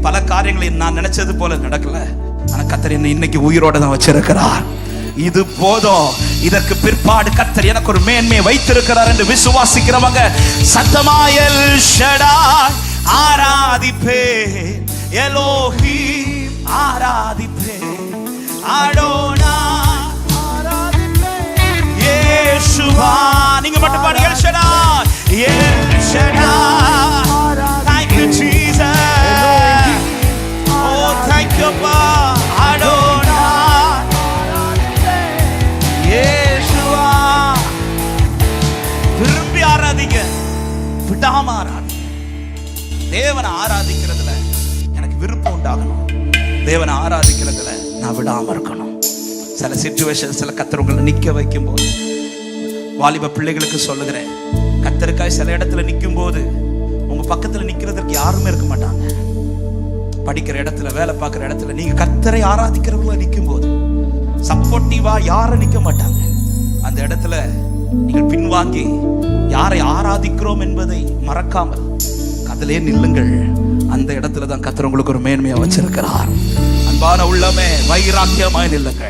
பல காரியங்களை நான் நினைச்சது போல நடக்கல, ஆனா கர்த்தர் என்னை இன்னைக்கு உயிரோட தான் வச்சிருக்கிறார். இது போதும். இதற்கு பிற்பாடு கர்த்தர் எனக்கு ஒரு மேன்மையை வைத்திருக்கிறார் என்று விசுவாசிக்கிறவங்க சத்தமாய் எல் ஷடாய் ஆராதிப்பே, எலோஹீம் ஆராதிப்பே, அடோனாய் ஆராதிப்பே, இயேசுவா. நீங்க மட்டும் பாடுங்க, L Shaddai, L Shaddai. Thank you Jesus. Oh thank you Abba. Adonai இயேசுவா. விரும்பி ஆராதிங்க, விடாம ஆராதிங்க. தேவனை ஆராதிக்கிறதுல எனக்கு விருப்பம் உண்டாகணும். தேவனை ஆராதிக்கிறதுல நான் விடாம இருக்கணும். சில சிச்சுவேஷன்ஸ்ல கர்த்தர் உங்களை நிக்க வைக்கும் போது, வாலிப பிள்ளைகளுக்கு சொல்லுகிறேன், கர்த்தருக்காய் சில இடத்துல நிற்கும் போது உங்க பக்கத்துல நிக்கிறதுக்கு யாருமே இருக்க மாட்டாங்க. படிக்கிற இடத்துல, வேலை பார்க்கிற இடத்துல நீங்க கர்த்தரை ஆராதிக்கிறவங்கள நிற்கும் போது சப்போர்ட்டிவா யாரும் நிக்க மாட்டாங்க. அந்த இடத்துல நீங்கள் பின்வாங்கி யாரை ஆராதிக்கிறோம் என்பதை மறக்காமல் அதிலே நில்லுங்கள். அந்த இடத்துல தான் கர்த்தர் உங்களுக்கு ஒரு மேன்மையா வச்சிருக்கிறார். அன்பான உள்ளமே, வைராக்கியமாய் நில்லுங்கள்.